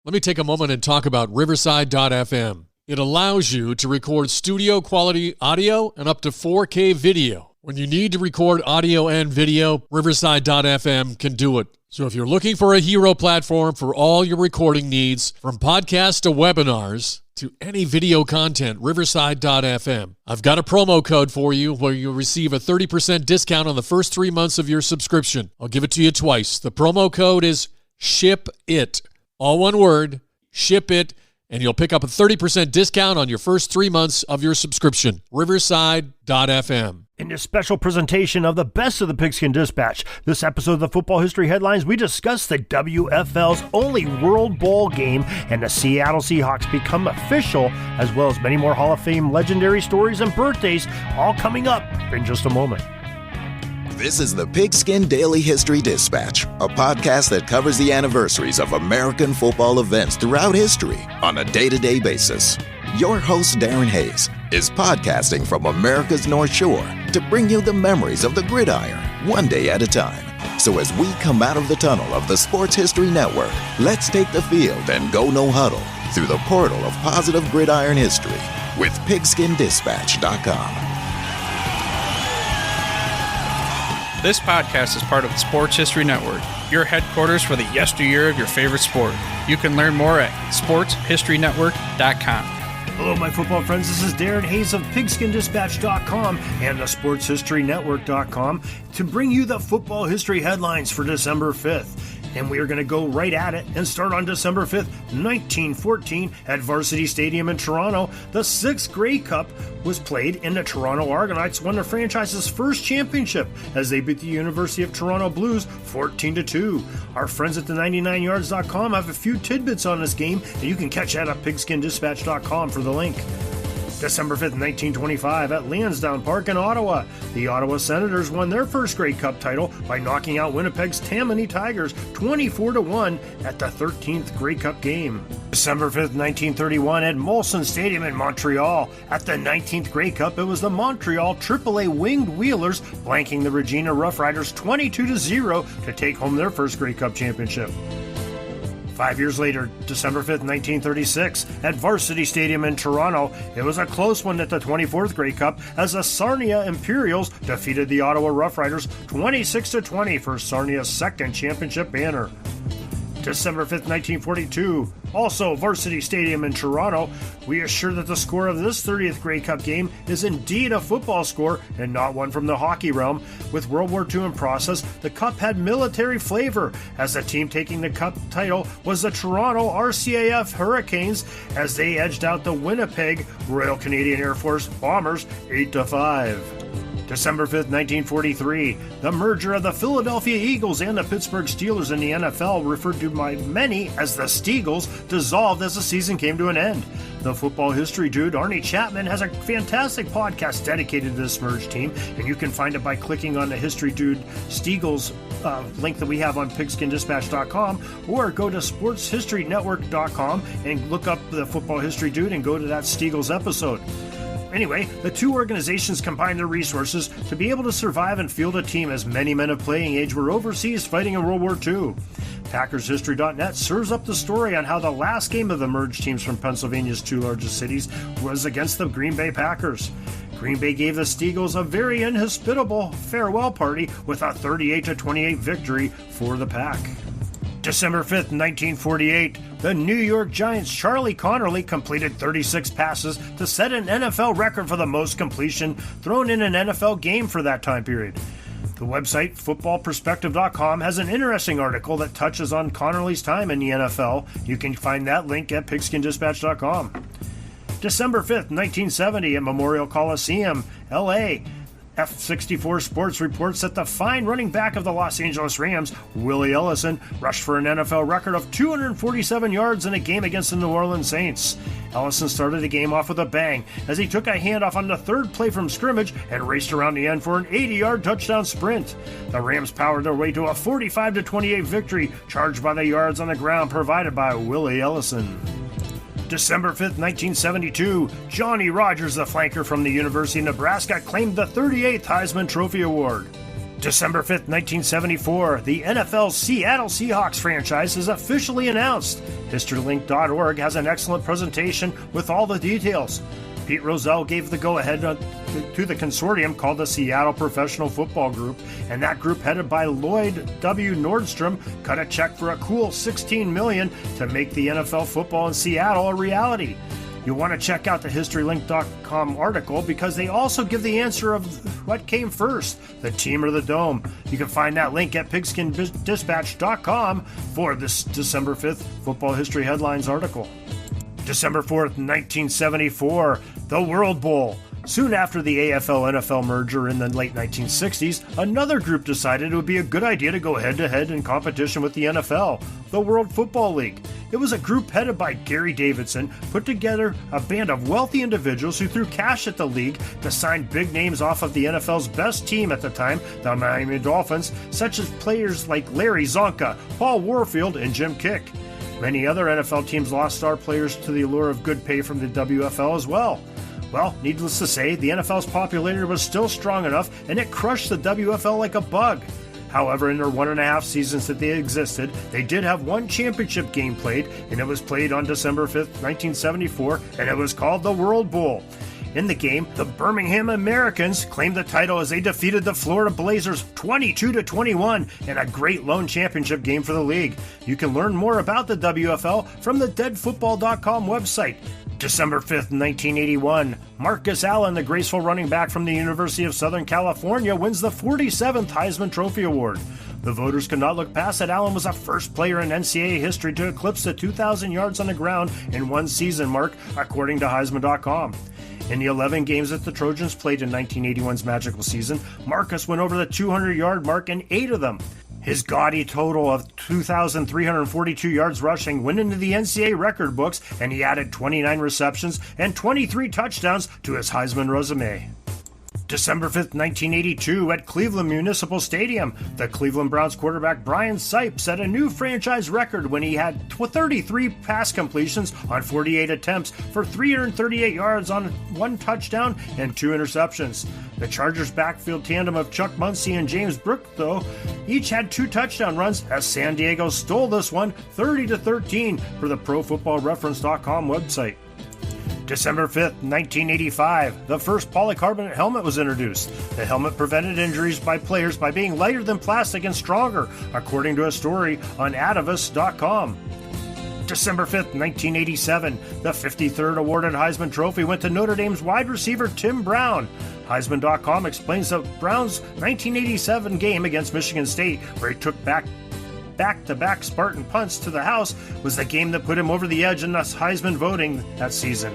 Let me take a moment and talk about Riverside.fm. It allows you to record studio quality audio and up to 4K video. When you need to record audio and video, Riverside.fm can do it. So if you're looking for a hero platform for all your recording needs, from podcasts to webinars to any video content, Riverside.fm. I've got a promo code for you where you'll receive a 30% discount on the first 3 months of your subscription. I'll give it to you twice. The promo code is SHIPIT. All one word, SHIPIT, and you'll pick up a 30% discount on your first 3 months of your subscription. Riverside.fm. In this special presentation of the best of the Pigskin Dispatch, this episode of the Football History Headlines, we discuss the WFL's only World Bowl game and the Seattle Seahawks become official, as well as many more Hall of Fame legendary stories and birthdays, all coming up in just a moment. This is the Pigskin Daily History Dispatch, a podcast that covers the anniversaries of American football events throughout history on a day-to-day basis. Your host, Darren Hayes, is podcasting from America's North Shore to bring you the memories of the gridiron, one day at a time. So as we come out of the tunnel of the Sports History Network, let's take the field and go no huddle through the portal of positive gridiron history with PigskinDispatch.com. This podcast is part of the Sports History Network, your headquarters for the yesteryear of your favorite sport. You can learn more at sportshistorynetwork.com. Hello, my football friends. This is Darren Hayes of PigskinDispatch.com and the SportsHistoryNetwork.com to bring you the football history headlines for December 5th. And we are going to go right at it and start on December 5th, 1914 at Varsity Stadium in Toronto. The 6th Grey Cup was played and the Toronto Argonauts won the franchise's first championship as they beat the University of Toronto Blues 14-2. Our friends at the 99yards.com have a few tidbits on this game, and you can catch that at PigskinDispatch.com for the link. December 5th, 1925, at Lansdowne Park in Ottawa, the Ottawa Senators won their first Grey Cup title by knocking out Winnipeg's Tammany Tigers 24-1 at the 13th Grey Cup game. December 5th, 1931, at Molson Stadium in Montreal, at the 19th Grey Cup, it was the Montreal AAA Winged Wheelers blanking the Regina Roughriders 22-0 to take home their first Grey Cup championship. 5 years later, December 5th, 1936, at Varsity Stadium in Toronto, it was a close one at the 24th Grey Cup as the Sarnia Imperials defeated the Ottawa Roughriders 26-20 for Sarnia's second championship banner. December 5th, 1942, also Varsity Stadium in Toronto, we assure that the score of this 30th Grey Cup game is indeed a football score and not one from the hockey realm. With World War II in process, the Cup had military flavor, as the team taking the Cup title was the Toronto RCAF Hurricanes as they edged out the Winnipeg Royal Canadian Air Force Bombers 8-5. December 5th, 1943, the merger of the Philadelphia Eagles and the Pittsburgh Steelers in the NFL, referred to by many as the Steagles, dissolved as the season came to an end. The football history dude, Arnie Chapman, has a fantastic podcast dedicated to this merged team, and you can find it by clicking on the History Dude Steagles link that we have on PigskinDispatch.com, or go to SportsHistoryNetwork.com and look up the football history dude and go to that Steagles episode. Anyway, the two organizations combined their resources to be able to survive and field a team as many men of playing age were overseas fighting in World War II. PackersHistory.net serves up the story on how the last game of the merged teams from Pennsylvania's two largest cities was against the Green Bay Packers. Green Bay gave the Steagles a very inhospitable farewell party with a 38-28 victory for the Pack. December 5th, 1948, the New York Giants' Charlie Connerly completed 36 passes to set an NFL record for the most completion thrown in an NFL game for that time period. The website footballperspective.com has an interesting article that touches on Connerly's time in the NFL. You can find that link at PigskinDispatch.com. December 5th, 1970, at Memorial Coliseum, LA, F64 Sports reports that the fine running back of the Los Angeles Rams, Willie Ellison, rushed for an NFL record of 247 yards in a game against the New Orleans Saints. Ellison started the game off with a bang as he took a handoff on the third play from scrimmage and raced around the end for an 80-yard touchdown sprint. The Rams powered their way to a 45-28 victory, charged by the yards on the ground provided by Willie Ellison. December 5th, 1972, Johnny Rogers, the flanker from the University of Nebraska, claimed the 38th Heisman Trophy Award. December 5th, 1974, the NFL Seattle Seahawks franchise is officially announced. HistoryLink.org has an excellent presentation with all the details. Pete Rozelle gave the go-ahead to the consortium called the Seattle Professional Football Group, and that group, headed by Lloyd W. Nordstrom, cut a check for a cool $16 million to make the NFL football in Seattle a reality. You'll want to check out the HistoryLink.com article because they also give the answer of what came first, the team or the dome. You can find that link at PigskinDispatch.com for this December 5th Football History Headlines article. December 4th, 1974, the World Bowl. Soon after the AFL-NFL merger in the late 1960s, another group decided it would be a good idea to go head-to-head in competition with the NFL, the World Football League. It was a group headed by Gary Davidson, put together a band of wealthy individuals who threw cash at the league to sign big names off of the NFL's best team at the time, the Miami Dolphins, such as players like Larry Zonka, Paul Warfield, and Jim Kick. Many other NFL teams lost star players to the allure of good pay from the WFL as well. Well, needless to say, the NFL's popularity was still strong enough, and it crushed the WFL like a bug. However, in their 1.5 seasons that they existed, they did have one championship game played, and it was played on December 5th, 1974, and it was called the World Bowl. In the game, the Birmingham Americans claimed the title as they defeated the Florida Blazers 22-21 in a great lone championship game for the league. You can learn more about the WFL from the deadfootball.com website. December 5th, 1981, Marcus Allen, the graceful running back from the University of Southern California, wins the 47th Heisman Trophy Award. The voters could not look past that Allen was the first player in NCAA history to eclipse the 2,000 yards on the ground in one season mark, according to Heisman.com. In the 11 games that the Trojans played in 1981's magical season, Marcus went over the 200-yard mark in 8 of them. His gaudy total of 2,342 yards rushing went into the NCAA record books, and he added 29 receptions and 23 touchdowns to his Heisman resume. December 5th, 1982, at Cleveland Municipal Stadium, the Cleveland Browns quarterback Brian Sipe set a new franchise record when he had 33 pass completions on 48 attempts for 338 yards on 1 touchdown and 2 interceptions. The Chargers' backfield tandem of Chuck Muncie and James Brooke, though, each had 2 touchdown runs as San Diego stole this one 30-13 for the ProFootballReference.com website. December 5th, 1985, the first polycarbonate helmet was introduced. The helmet prevented injuries by players by being lighter than plastic and stronger, according to a story on Atavus.com. December 5th, 1987, the 53rd awarded Heisman Trophy went to Notre Dame's wide receiver Tim Brown. Heisman.com explains that Brown's 1987 game against Michigan State, where he took back-to-back Spartan punts to the house, was the game that put him over the edge in the Heisman voting that season.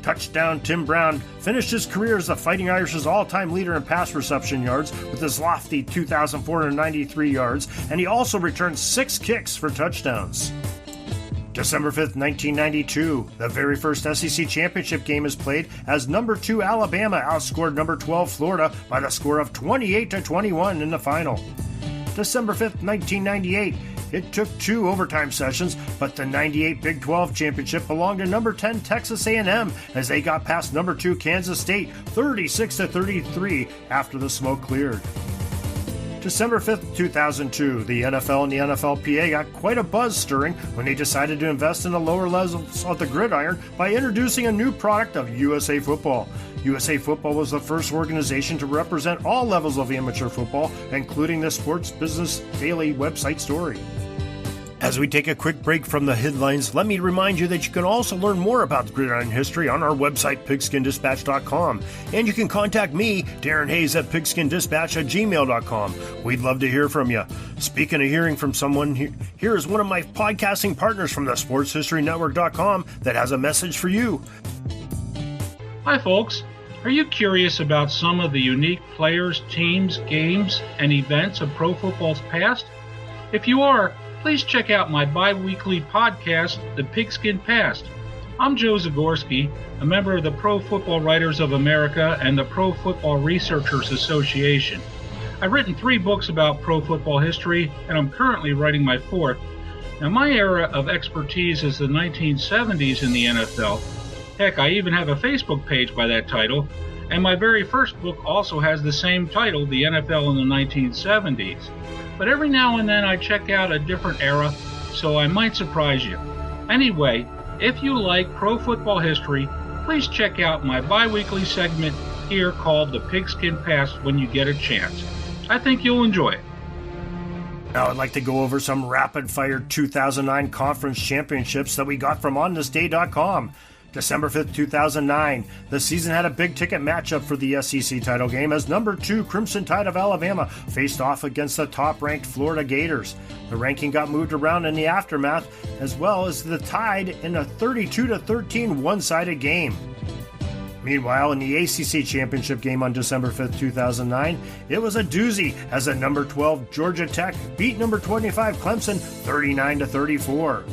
Touchdown Tim Brown finished his career as the Fighting Irish's all-time leader in pass reception yards with his lofty 2,493 yards, and he also returned 6 kicks for touchdowns. December 5th, 1992, the very first SEC championship game is played as number 2 Alabama outscored number 12 Florida by the score of 28-21 in the final. December 5th, 1998, it took 2 overtime sessions, but the 98 Big 12 championship belonged to number 10 Texas A&M as they got past number 2 Kansas State 36-33 after the smoke cleared. December 5th, 2002, the NFL and the NFLPA got quite a buzz stirring when they decided to invest in the lower levels of the gridiron by introducing a new product of USA Football. USA Football was the first organization to represent all levels of amateur football, including the Sports Business Daily website story. As we take a quick break from the headlines, let me remind you that you can also learn more about gridiron history on our website, PigskinDispatch.com. And you can contact me, Darren Hayes, at PigskinDispatch@gmail.com. We'd love to hear from you. Speaking of hearing from someone, here is one of my podcasting partners from the SportsHistoryNetwork.com that has a message for you. Hi, folks. Are you curious about some of the unique players, teams, games, and events of pro football's past? If you are, please check out my bi-weekly podcast, The Pigskin Past. I'm Joe Zagorski, a member of the Pro Football Writers of America and the Pro Football Researchers Association. I've written 3 books about pro football history, and I'm currently writing my 4th. Now, my era of expertise is the 1970s in the NFL. Heck, I even have a Facebook page by that title, And my very first book also has the same title, The NFL in the 1970s. But every now and then I check out a different era, so I might surprise you. Anyway, if you like pro football history, please check out my bi-weekly segment here called The Pigskin Past when you get a chance. I think you'll enjoy it. Now I'd like to go over some rapid-fire 2009 conference championships that we got from onthisday.com. December 5th, 2009, the season had a big-ticket matchup for the SEC title game as number 2 Crimson Tide of Alabama faced off against the top-ranked Florida Gators. The ranking got moved around in the aftermath, as well as the Tide in a 32-13 one-sided game. Meanwhile, in the ACC Championship game on December 5th, 2009, it was a doozy as the number 12 Georgia Tech beat number 25 Clemson 39-34.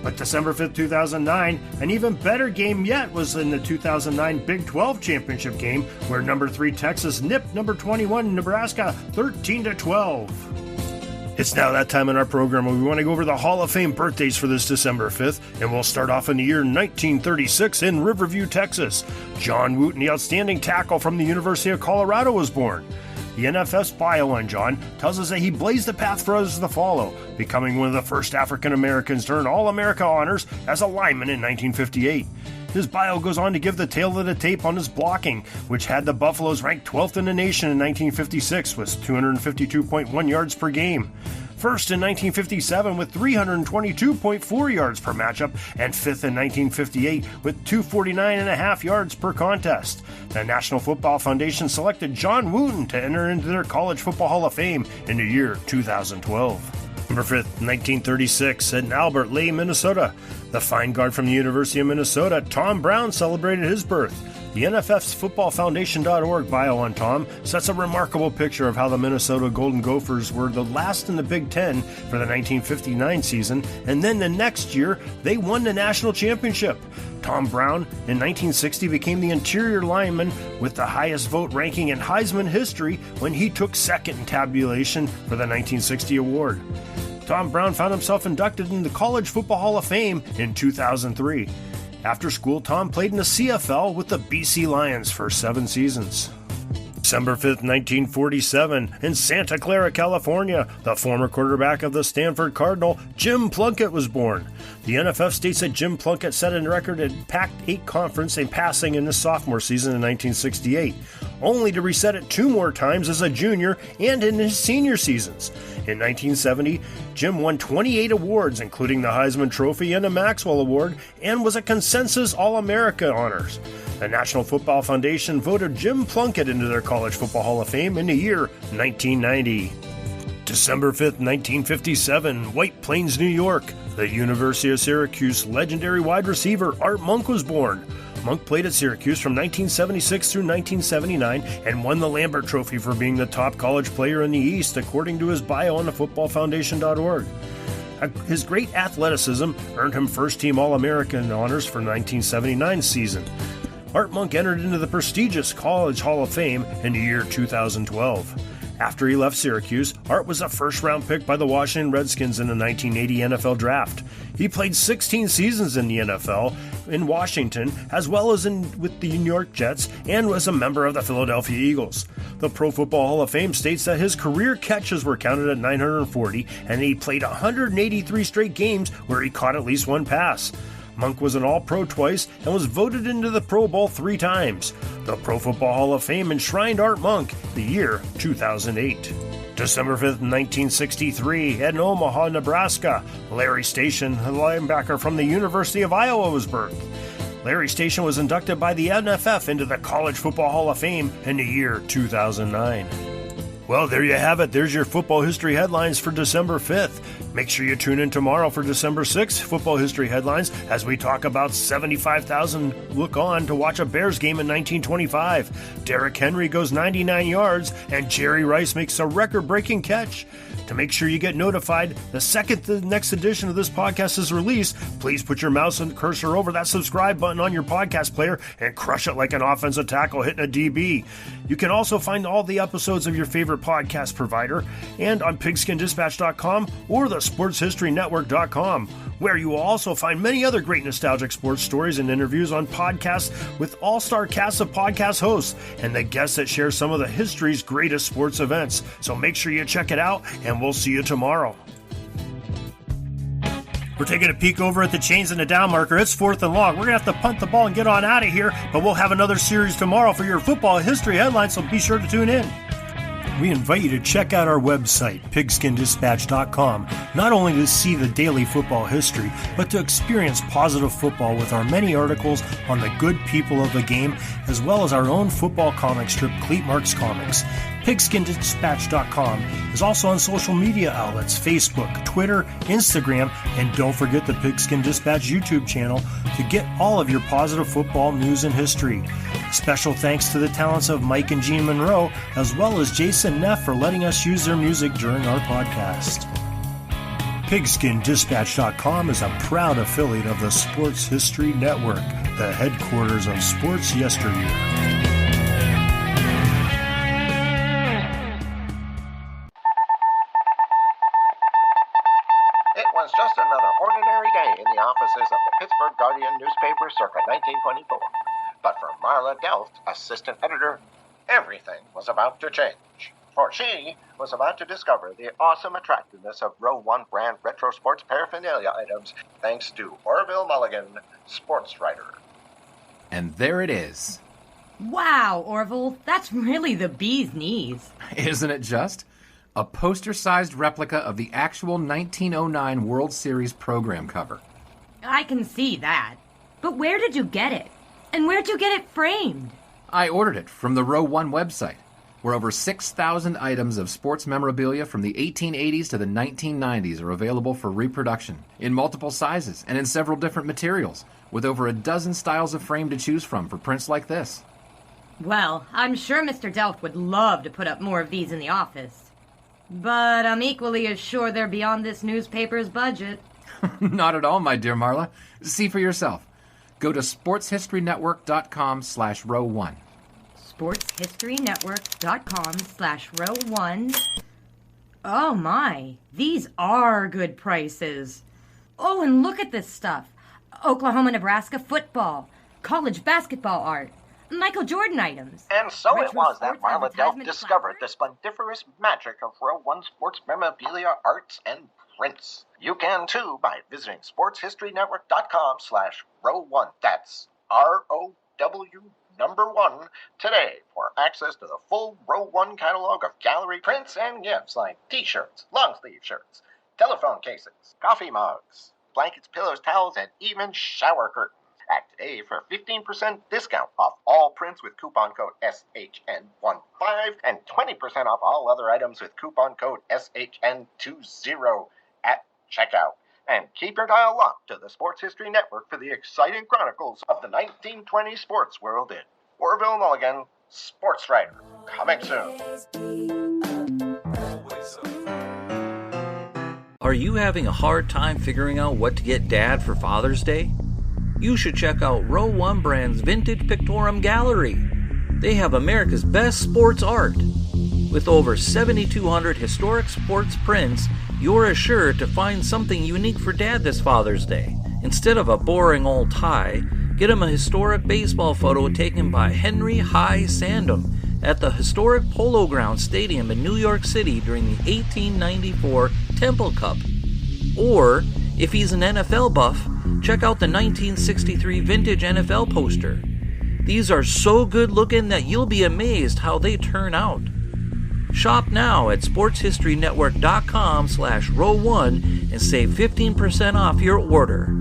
But December 5th, 2009, an even better game yet was in the 2009 Big 12 Championship game, where number 3 Texas nipped number 21 Nebraska 13-12. It's now that time in our program where we want to go over the Hall of Fame birthdays for this December 5th, and we'll start off in the year 1936 in Riverview, Texas. John Wooten, the outstanding tackle from the University of Colorado, was born. The NFF's bio on John tells us that he blazed the path for others to follow, becoming one of the first African Americans to earn All-America honors as a lineman in 1958. His bio goes on to give the tale of the tape on his blocking, which had the Buffaloes ranked 12th in the nation in 1956 with 252.1 yards per game. First in 1957 with 322.4 yards per matchup, and fifth in 1958 with 249.5 yards per contest. The National Football Foundation selected John Wooten to enter into their College Football Hall of Fame in the year 2012. Number 5th, 1936, in Albert Lea, Minnesota. The fine guard from the University of Minnesota, Tom Brown, celebrated his birth. The NFF's footballfoundation.org bio on Tom sets a remarkable picture of how the Minnesota Golden Gophers were the last in the Big Ten for the 1959 season, and then the next year, they won the national championship. Tom Brown, in 1960, became the interior lineman with the highest vote ranking in Heisman history when he took second in tabulation for the 1960 award. Tom Brown found himself inducted in the College Football Hall of Fame in 2003. After school, Tom played in the CFL with the BC Lions for 7 seasons. December 5th, 1947, in Santa Clara, California, the former quarterback of the Stanford Cardinal, Jim Plunkett, was born. The NFF states that Jim Plunkett set a record at Pac-8 conference in passing in his sophomore season in 1968, only to reset it 2 more times as a junior and in his senior seasons. In 1970, Jim won 28 awards, including the Heisman Trophy and a Maxwell Award, and was a consensus All-America honors. The National Football Foundation voted Jim Plunkett into their College Football Hall of Fame in the year 1990. December 5th, 1957, White Plains, New York. The University of Syracuse legendary wide receiver Art Monk was born. Monk played at Syracuse from 1976 through 1979 and won the Lambert Trophy for being the top college player in the East, according to his bio on the footballfoundation.org. His great athleticism earned him first-team All-American honors for 1979 season. Art Monk entered into the prestigious College Hall of Fame in the year 2012. After he left Syracuse, Art was a first-round pick by the Washington Redskins in the 1980 NFL Draft. He played 16 seasons in the NFL in Washington, as well as with the New York Jets, and was a member of the Philadelphia Eagles. The Pro Football Hall of Fame states that his career catches were counted at 940, and he played 183 straight games where he caught at least 1 pass. Monk was an All-Pro twice and was voted into the Pro Bowl 3 times. The Pro Football Hall of Fame enshrined Art Monk the year 2008. December 5th, 1963, in Omaha, Nebraska, Larry Station, a linebacker from the University of Iowa, was birthed. Larry Station was inducted by the NFF into the College Football Hall of Fame in the year 2009. Well, there you have it. There's your football history headlines for December 5th. Make sure you tune in tomorrow for December 6th football history headlines as we talk about 75,000 look on to watch a Bears game in 1925. Derrick Henry goes 99 yards and Jerry Rice makes a record-breaking catch. To make sure you get notified the second the next edition of this podcast is released, please put your mouse and cursor over that subscribe button on your podcast player and crush it like an offensive tackle hitting a DB. You can also find all the episodes of your favorite podcast provider and on pigskindispatch.com or the sportshistorynetwork.com, where you will also find many other great nostalgic sports stories and interviews on podcasts with all-star casts of podcast hosts and the guests that share some of the history's greatest sports events. So make sure you check it out, and we'll see you tomorrow. We're taking a peek over at the chains and the down marker. It's 4th and long. We're going to have to punt the ball and get on out of here, but we'll have another series tomorrow for your football history headlines, so be sure to tune in. We invite you to check out our website, pigskindispatch.com, not only to see the daily football history, but to experience positive football with our many articles on the good people of the game, as well as our own football comic strip, Cleat Marks Comics. Pigskindispatch.com is also on social media outlets, Facebook, Twitter, Instagram, and don't forget the Pigskin Dispatch YouTube channel to get all of your positive football news and history. Special thanks to the talents of Mike and Gene Monroe, as well as Jason Neff for letting us use their music during our podcast. PigskinDispatch.com is a proud affiliate of the Sports History Network, the headquarters of sports yesteryear. Just another ordinary day in the offices of the Pittsburgh Guardian newspaper circa 1924. But for Marla Delft, assistant editor, everything was about to change. For she was about to discover the awesome attractiveness of Row 1 brand retro sports paraphernalia items thanks to Orville Mulligan, sports writer. And there it is. Wow, Orville, that's really the bee's knees. Isn't it just? A poster-sized replica of the actual 1909 World Series program cover. I can see that. But where did you get it? And where'd you get it framed? I ordered it from the Row 1 website, where over 6,000 items of sports memorabilia from the 1880s to the 1990s are available for reproduction, in multiple sizes and in several different materials, with over a dozen styles of frame to choose from for prints like this. Well, I'm sure Mr. Delft would love to put up more of these in the office. But I'm equally as sure they're beyond this newspaper's budget. Not at all, my dear Marla. See for yourself. Go to sportshistorynetwork.com/row1. sportshistorynetwork.com/row1. Oh my, these are good prices. Oh, and look at this stuff. Oklahoma-Nebraska football, college basketball art, Michael Jordan items. And so it was that Marla Delft discovered the splendiferous magic of Row 1 sports memorabilia, arts, and prints. You can too by visiting sportshistorynetwork.com/row1. That's ROW1 today for access to the full Row 1 catalog of gallery prints and gifts like t-shirts, long-sleeve shirts, telephone cases, coffee mugs, blankets, pillows, towels, and even shower curtains. Act today for 15% discount off all prints with coupon code SHN15 and 20% off all other items with coupon code SHN20 at checkout. And keep your dial locked to the Sports History Network for the exciting chronicles of the 1920 sports world in Orville Mulligan, sports writer. Coming soon. Are you having a hard time figuring out what to get Dad for Father's Day? You should check out Row 1 Brand's Vintage Pictorum Gallery. They have America's best sports art. With over 7,200 historic sports prints, you're assured to find something unique for Dad this Father's Day. Instead of a boring old tie, get him a historic baseball photo taken by Henry High Sandom at the historic Polo Grounds Stadium in New York City during the 1894 Temple Cup. Or, if he's an NFL buff, check out the 1963 vintage NFL poster. These are so good looking that you'll be amazed how they turn out. Shop now at sportshistorynetwork.com/row1 and save 15% off your order.